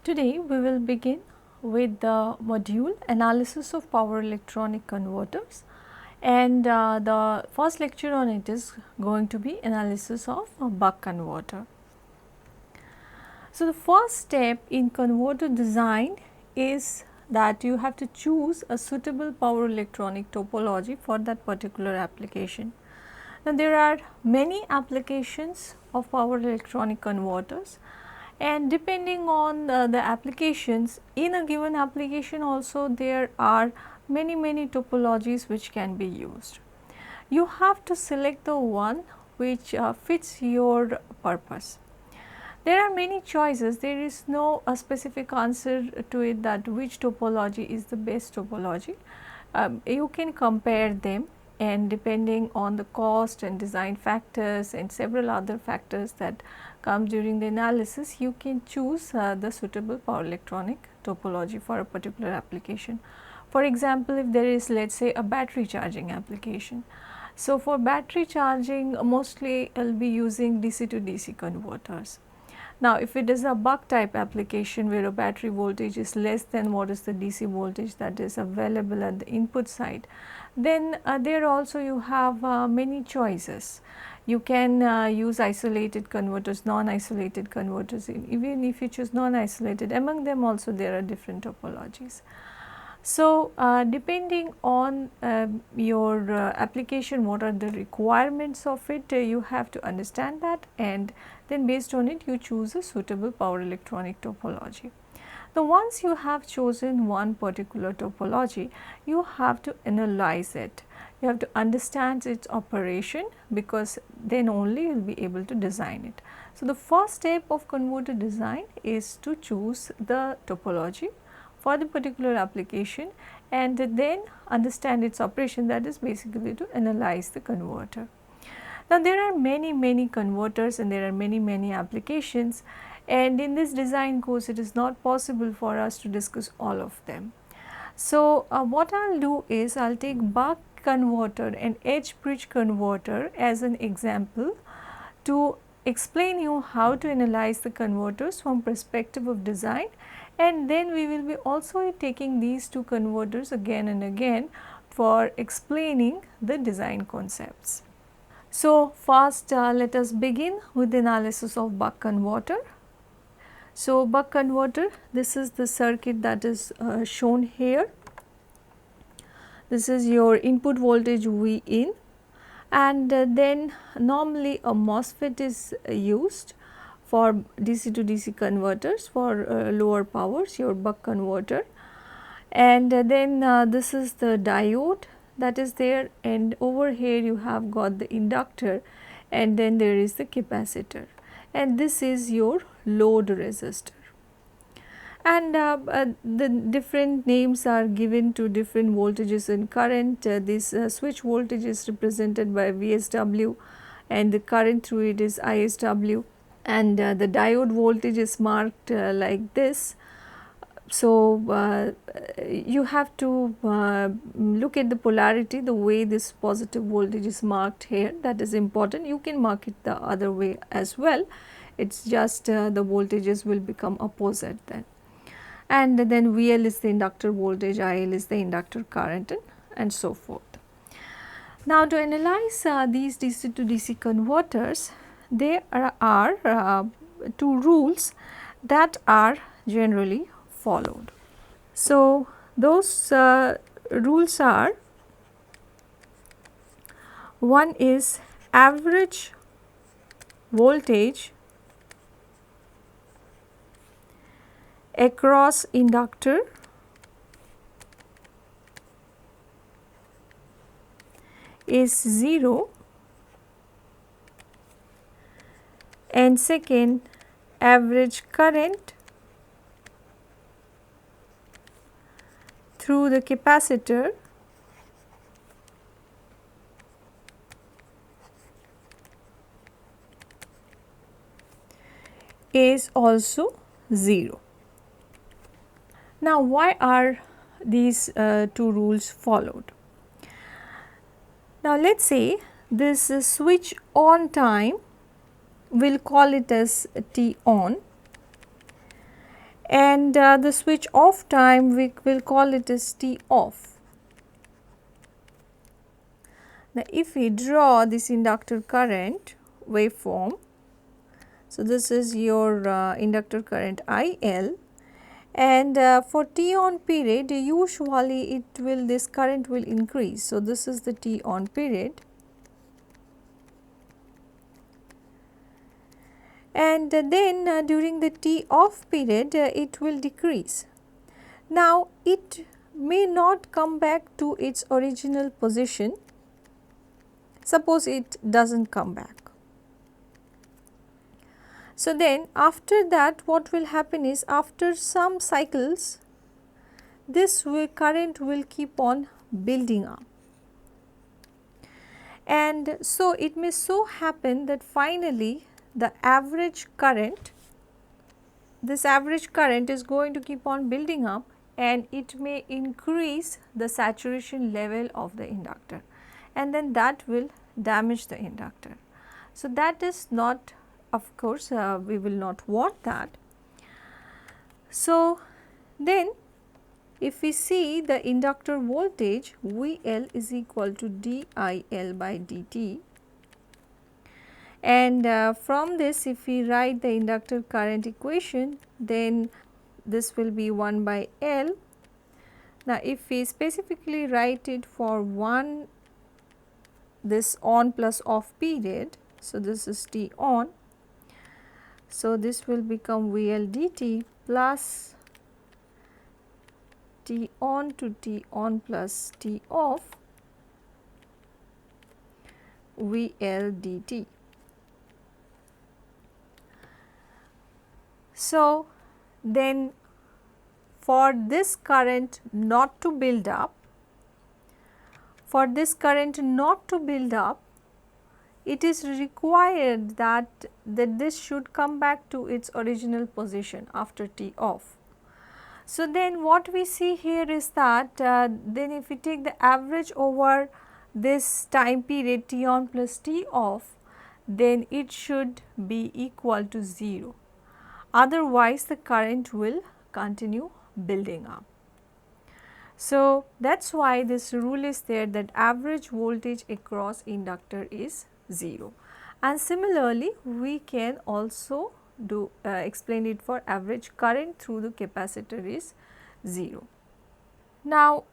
Today we will begin with the module analysis of power electronic converters, and the first lecture on it is going to be analysis of a buck converter. So, the first step in converter design is that you have to choose a suitable power electronic topology for that particular application. Now, there are many applications of power electronic converters, and depending on the applications, in a given application also there are many topologies which can be used. You have to select the one which fits your purpose. There are many choices, there is no specific answer to it that which topology is the best topology. You can compare them, and depending on the cost and design factors and several other factors that come during the analysis, you can choose the suitable power electronic topology for a particular application. For example, if there is, let us say, a battery charging application. So, for battery charging mostly I will be using DC to DC converters. Now, if it is a buck type application where a battery voltage is less than what is the DC voltage that is available at the input side, then there also you have many choices. You can use isolated converters, non-isolated converters. Even if you choose non-isolated, among them also there are different topologies. So, depending on your application, what are the requirements of it, you have to understand that, and then based on it you choose a suitable power electronic topology. Now, once you have chosen one particular topology, you have to analyze it. You have to understand its operation, because then only you will be able to design it. So, the first step of converter design is to choose the topology for the particular application and then understand its operation, that is basically to analyze the converter. Now, there are many converters and there are many applications, and in this design course it is not possible for us to discuss all of them. So, what I will do is I will take buck converter and edge bridge converter as an example to explain you how to analyze the converters from perspective of design, and then we will be also taking these two converters again and again for explaining the design concepts. So, first let us begin with the analysis of buck converter. So, buck converter, this is the circuit that is shown here. This is your input voltage V in, and then normally a MOSFET is used for DC to DC converters for lower powers, your buck converter, and then this is the diode that is there, and over here you have got the inductor, and then there is the capacitor, and this is your load resistor. And the different names are given to different voltages and current. This switch voltage is represented by VSW, and the current through it is ISW, and the diode voltage is marked like this. So, you have to look at the polarity, the way this positive voltage is marked here, that is important. You can mark it the other way as well, it is just the voltages will become opposite then. And then VL is the inductor voltage, IL is the inductor current, and so forth. Now, to analyze these DC to DC converters, there are two rules that are generally followed. So, those rules are, one is average voltage across inductor is 0, and second, average current through the capacitor is also 0. Now, why are these two rules followed? Now, let us say this switch on time, we will call it as T on, and the switch off time we will call it as T off. Now, if we draw this inductor current waveform, so this is your inductor current IL, and for T on period usually this current will increase. So, this is the T on period, and then during the T off period it will decrease. Now, it may not come back to its original position. Suppose it does not come back. So, then after that what will happen is, after some cycles this current will keep on building up, and so it may so happen that finally the average current, this average current is going to keep on building up, and it may increase the saturation level of the inductor, and then that will damage the inductor. So, that is not, of course, we will not want that. So, then if we see the inductor voltage VL is equal to DIL by dt, and from this if we write the inductor current equation, then this will be 1 by L. Now, if we specifically write it for this on plus off period, so this is T on, so this will become VL dt plus T on to T on plus T off VL dt. So, then for this current not to build up, it is required that this should come back to its original position after T off. So, then what we see here is that then if we take the average over this time period T on plus T off, then it should be equal to 0. Otherwise, the current will continue building up. So, that is why this rule is there, that average voltage across inductor is 0, and similarly we can also do explain it for average current through the capacitor is 0. Now,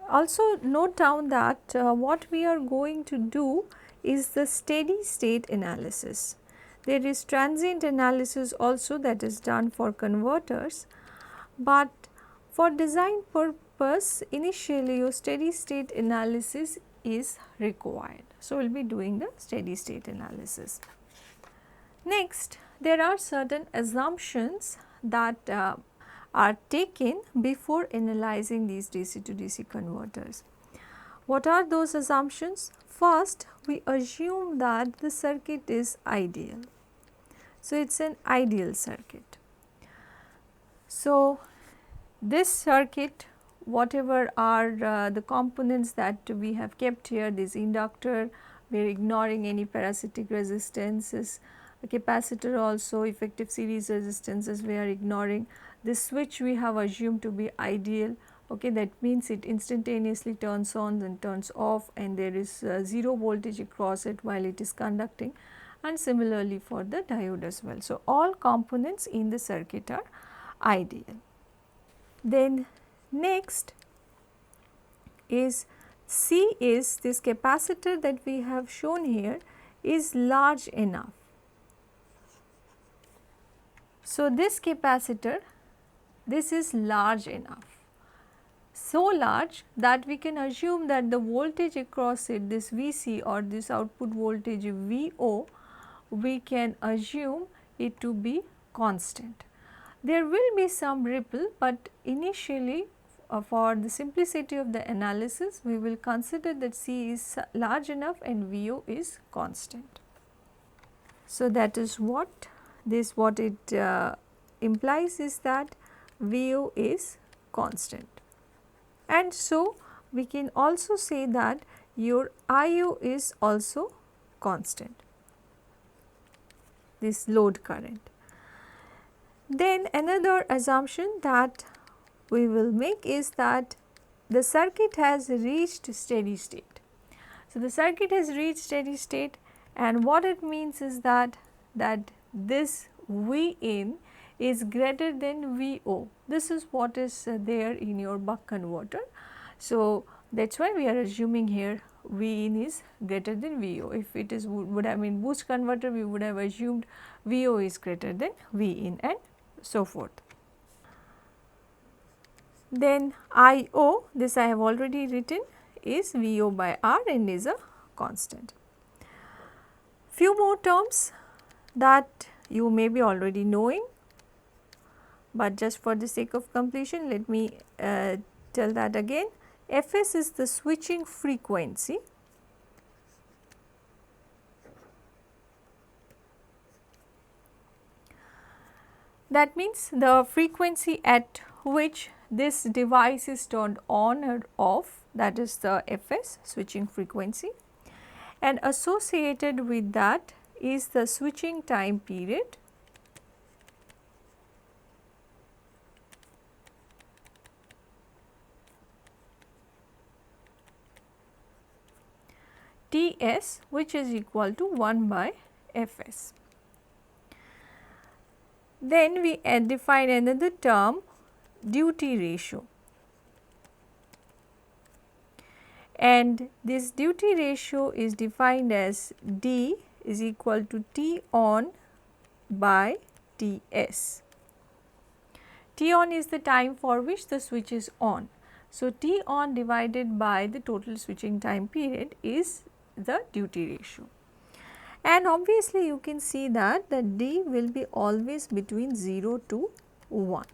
also note down that what we are going to do is the steady state analysis. There is transient analysis also that is done for converters, but for design purpose initially your steady state analysis is required. So, we will be doing the steady state analysis. Next, there are certain assumptions that are taken before analyzing these DC to DC converters. What are those assumptions? First, we assume that the circuit is ideal. So, it is an ideal circuit. So, this circuit, whatever are the components that we have kept here, this inductor, we are ignoring any parasitic resistances, a capacitor also, effective series resistances we are ignoring. This switch we have assumed to be ideal, okay, that means it instantaneously turns on and turns off, and there is 0 voltage across it while it is conducting, and similarly for the diode as well. So, all components in the circuit are ideal. Then next is C is this capacitor that we have shown here is large enough. So, this capacitor, this is large enough, so large that we can assume that the voltage across it, this Vc or this output voltage Vo, we can assume it to be constant. There will be some ripple, but initially for the simplicity of the analysis, we will consider that C is large enough and Vo is constant. So, that is what it implies is that Vo is constant, and so we can also say that your IO is also constant, this load current. Then another assumption that we will make is that the circuit has reached steady state. So, the circuit has reached steady state, and what it means is that this V in is greater than V o. This is what is there in your buck converter. So, that is why we are assuming here V in is greater than V o. If it is would have been boost converter, we would have assumed V o is greater than V in and so forth. Then I o, this I have already written, is V o by R and is a constant. Few more terms that you may be already knowing, but just for the sake of completion let me tell that again. Fs is the switching frequency, that means the frequency at which this device is turned on or off, that is the Fs, switching frequency, and associated with that is the switching time period, Ts, which is equal to 1 by Fs. Then we define another term, duty ratio, and this duty ratio is defined as D is equal to T on by Ts. T on is the time for which the switch is on. So, T on divided by the total switching time period is the duty ratio. And obviously, you can see that the D will be always between 0 to 1.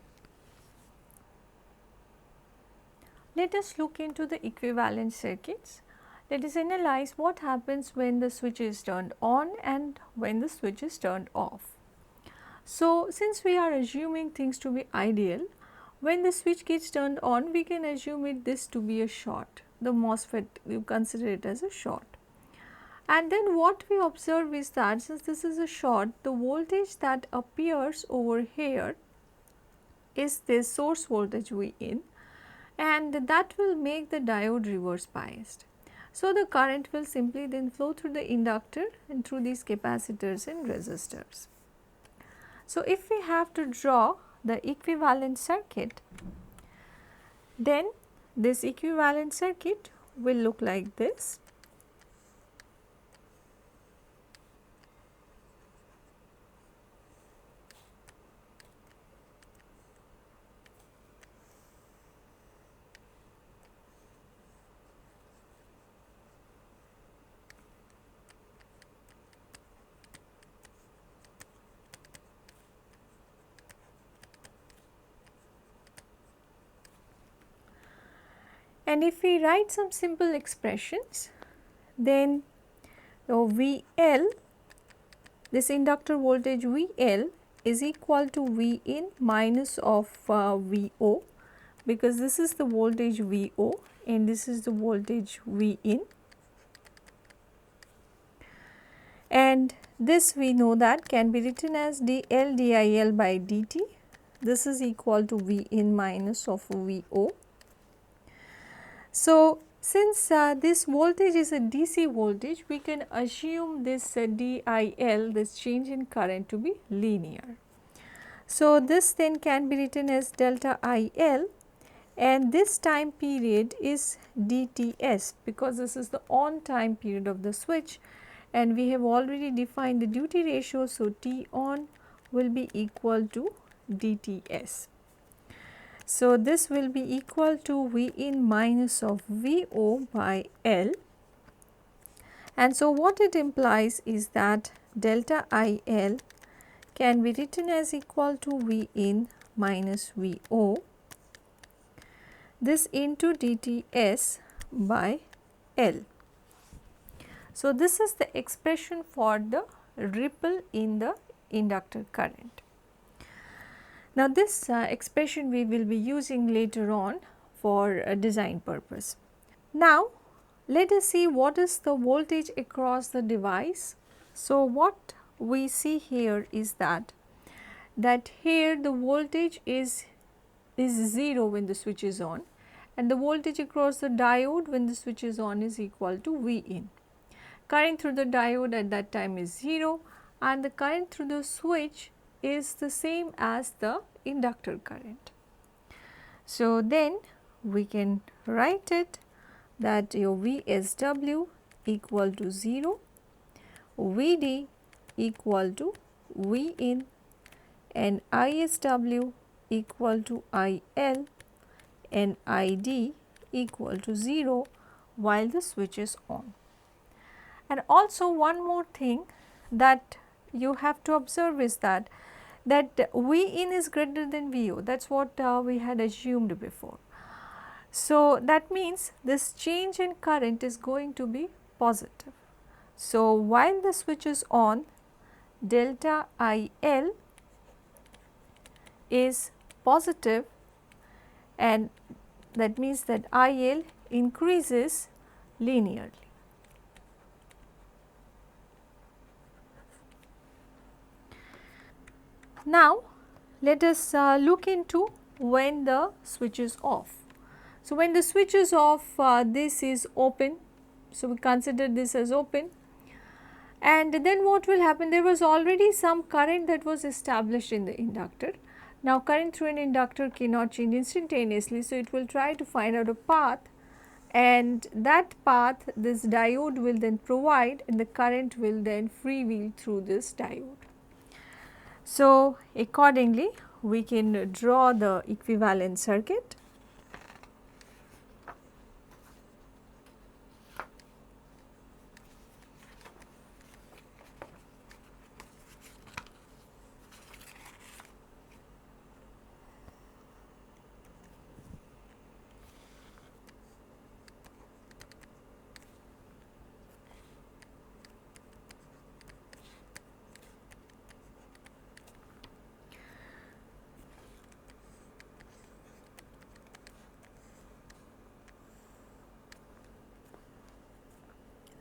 Let us look into the equivalent circuits. Let us analyze what happens when the switch is turned on and when the switch is turned off. So, since we are assuming things to be ideal, when the switch gets turned on, we can assume this to be a short. The MOSFET, you consider it as a short. And then what we observe is that since this is a short, the voltage that appears over here is this source voltage V in, and that will make the diode reverse biased. So, the current will simply then flow through the inductor and through these capacitors and resistors. So, if we have to draw the equivalent circuit, then this equivalent circuit will look like this. And if we write some simple expressions, then VL, this inductor voltage VL is equal to V in minus of VO, because this is the voltage VO and this is the voltage V in, and this we know that can be written as dL dIL by dt. This is equal to V in minus of VO. So, since this voltage is a DC voltage, we can assume this DIL, this change in current, to be linear. So, this then can be written as delta IL, and this time period is DTS, because this is the on time period of the switch, and we have already defined the duty ratio. So, T on will be equal to DTS. So, this will be equal to V in minus of VO by L, and so what it implies is that delta IL can be written as equal to V in minus VO, this into DTS by L. So, this is the expression for the ripple in the inductor current. Now, this expression we will be using later on for a design purpose. Now, let us see what is the voltage across the device. So, what we see here is that that here the voltage is 0 when the switch is on, and the voltage across the diode when the switch is on is equal to V in. Current through the diode at that time is 0, and the current through the switch is the same as the inductor current. So, then we can write it that your VSW equal to 0, VD equal to V in, and ISW equal to IL, and ID equal to 0 while the switch is on. And also one more thing that you have to observe is that V in is greater than VO, that is what we had assumed before. So, that means this change in current is going to be positive. So, while the switch is on, delta IL is positive, and that means that IL increases linearly. Now, let us look into when the switch is off. So, when the switch is off, this is open. So, we consider this as open, and then what will happen? There was already some current that was established in the inductor. Now, current through an inductor cannot change instantaneously. So, it will try to find out a path, and that path this diode will then provide, and the current will then freewheel through this diode. So, accordingly we can draw the equivalent circuit.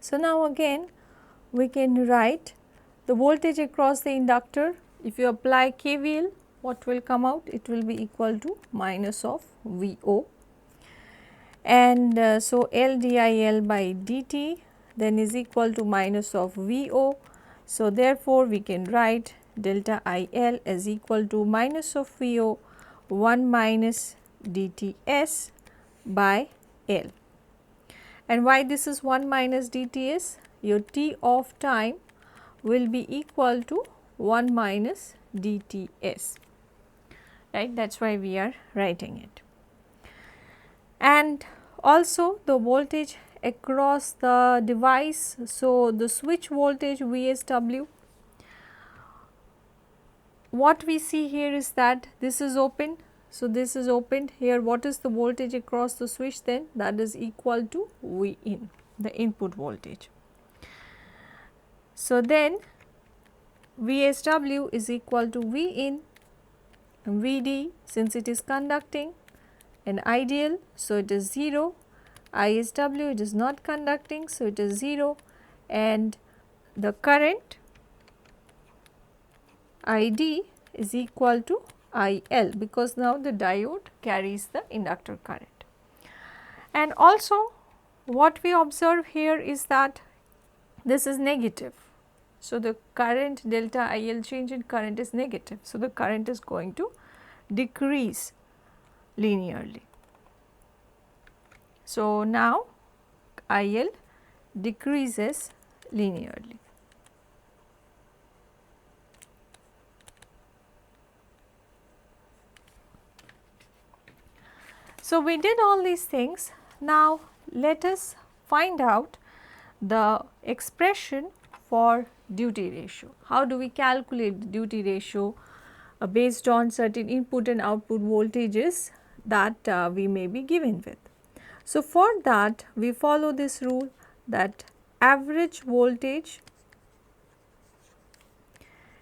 So, now again we can write the voltage across the inductor. If you apply KVL, what will come out? It will be equal to minus of VO, and so L DIL by dt then is equal to minus of VO. So, therefore, we can write delta IL as equal to minus of VO 1 minus dTs by L. And why this is 1 minus dTs? Your t of time will be equal to 1 minus dTs, right, that is why we are writing it. And also the voltage across the device. So, the switch voltage VSW, what we see here is that this is open. So, this is opened here. What is the voltage across the switch then? That is equal to V in, the input voltage. So, then VSW is equal to V in, and VD since it is conducting, and ideal. So, it is 0, ISW it is not conducting. So, it is 0, and the current ID is equal to IL, because now the diode carries the inductor current. And also what we observe here is that this is negative. So, the current delta IL change in current is negative. So, the current is going to decrease linearly. So, now IL decreases linearly. So, we did all these things. Now, let us find out the expression for duty ratio. How do we calculate the duty ratio based on certain input and output voltages that we may be given with. So, for that we follow this rule that average voltage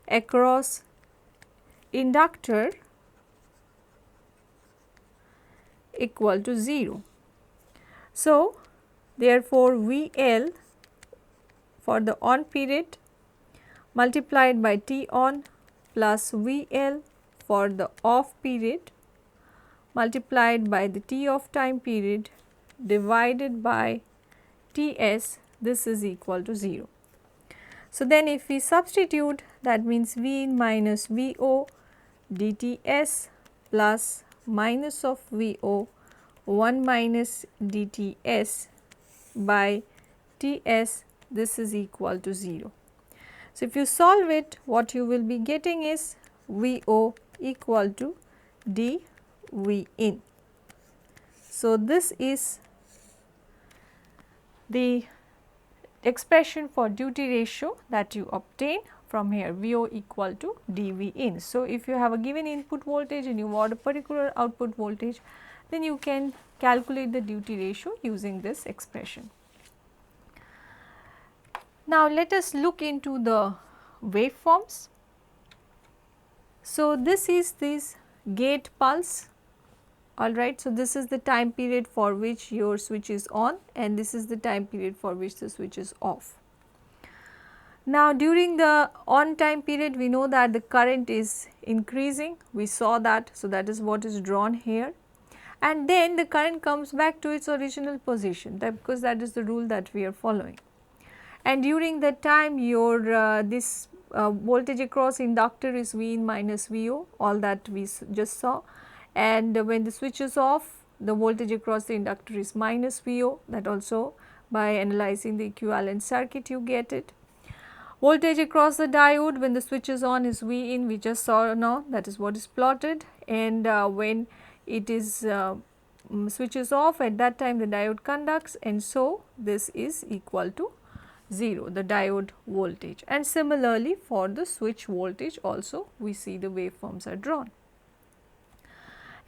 across inductor equal to 0. So, therefore, VL for the on period multiplied by T on plus VL for the off period multiplied by the T of time period divided by Ts, this is equal to 0. So, then if we substitute, that means V in minus VO dTs plus minus of VO 1 minus dTs by Ts, this is equal to 0. So, if you solve it, what you will be getting is VO equal to dV in. So, this is the expression for duty ratio that you obtain from here, VO equal to dV in. So, if you have a given input voltage and you want a particular output voltage, then you can calculate the duty ratio using this expression. Now, let us look into the waveforms. So, this is this gate pulse, alright. So, this is the time period for which your switch is on and this is the time period for which the switch is off. Now, during the on time period, we know that the current is increasing, we saw that. So, that is what is drawn here, and then the current comes back to its original position, because that is the rule that we are following. And during that time your this voltage across inductor is V in minus VO, all that we just saw, and when the switch is off, the voltage across the inductor is minus VO, that also by analyzing the equivalent circuit you get it. Voltage across the diode when the switch is on is V in, we just saw now, that is what is plotted, and when it is switch is off, at that time the diode conducts, and so this is equal to 0, the diode voltage. And similarly for the switch voltage also we see the waveforms are drawn.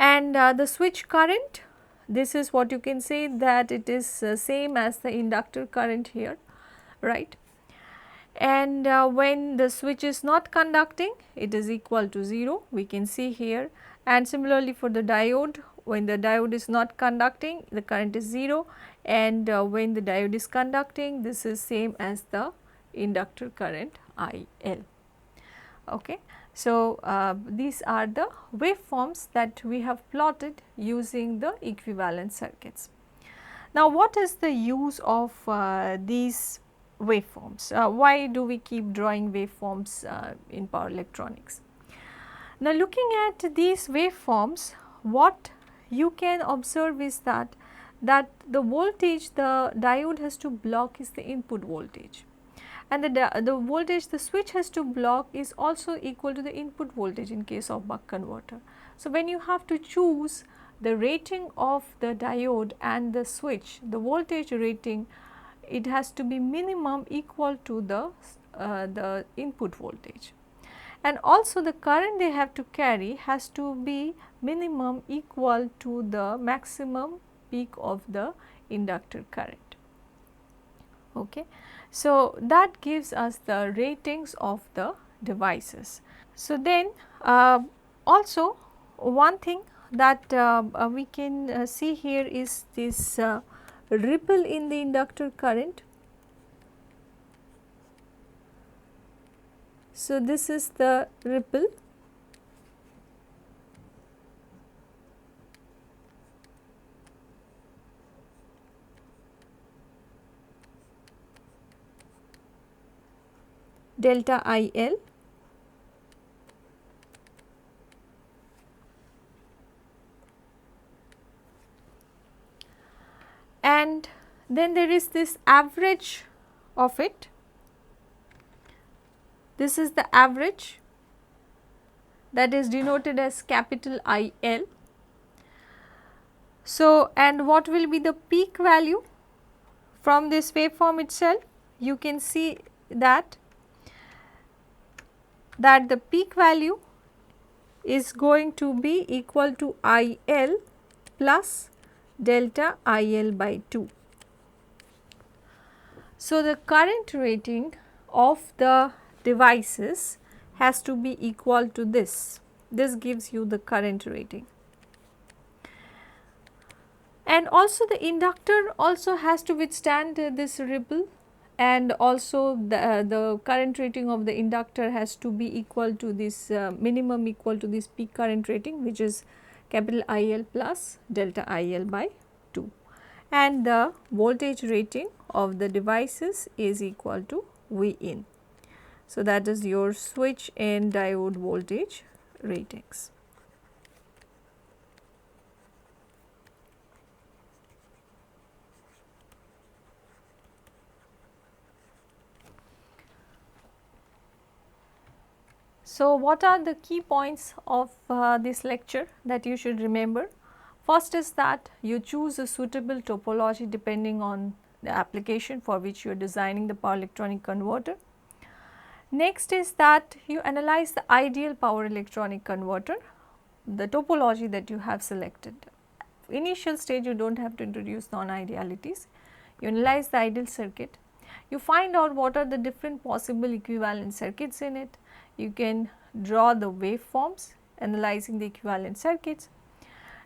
And the switch current, this is what you can say that it is same as the inductor current here, right. And when the switch is not conducting, it is equal to 0, we can see here. And similarly for the diode, when the diode is not conducting, the current is 0, and when the diode is conducting, this is same as the inductor current IL. Okay. So, these are the waveforms that we have plotted using the equivalent circuits. Now, what is the use of these waveforms? Why do we keep drawing waveforms in power electronics? Now, looking at these waveforms, what you can observe is that the voltage the diode has to block is the input voltage, and the voltage the switch has to block is also equal to the input voltage in case of buck converter. So, when you have to choose the rating of the diode and the switch, the voltage rating, it has to be minimum equal to the input voltage, and also the current they have to carry has to be minimum equal to the maximum peak of the inductor current. Okay. So, that gives us the ratings of the devices. So, then also one thing that we can see here is this ripple in the inductor current. So, this is the ripple. Delta IL, and then there is this average of it. This is the average that is denoted as capital IL. So, and what will be the peak value from this waveform itself? You can see that the peak value is going to be equal to IL plus delta IL by 2. So, the current rating of the devices has to be equal to this. This gives you the current rating. And also the inductor also has to withstand this ripple, and also the current rating of the inductor has to be equal to this minimum equal to this peak current rating, which is capital IL plus delta IL by 2, and the voltage rating of the devices is equal to V in. So, that is your switch and diode voltage ratings. So, what are the key points of this lecture that you should remember? First is that you choose a suitable topology depending on the application for which you are designing the power electronic converter. Next is that you analyze the ideal power electronic converter, the topology that you have selected. Initial stage you do not have to introduce non-idealities, you analyze the ideal circuit, you find out what are the different possible equivalent circuits in it, you can draw the waveforms analyzing the equivalent circuits,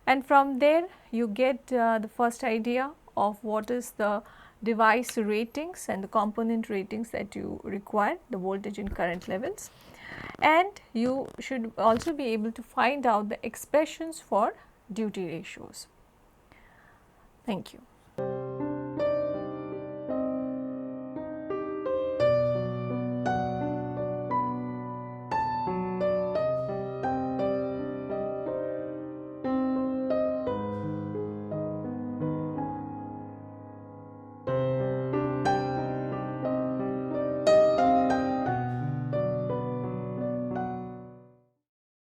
and from there you get the first idea of what is the device ratings and the component ratings that you require, the voltage and current levels, and you should also be able to find out the expressions for duty ratios. Thank you.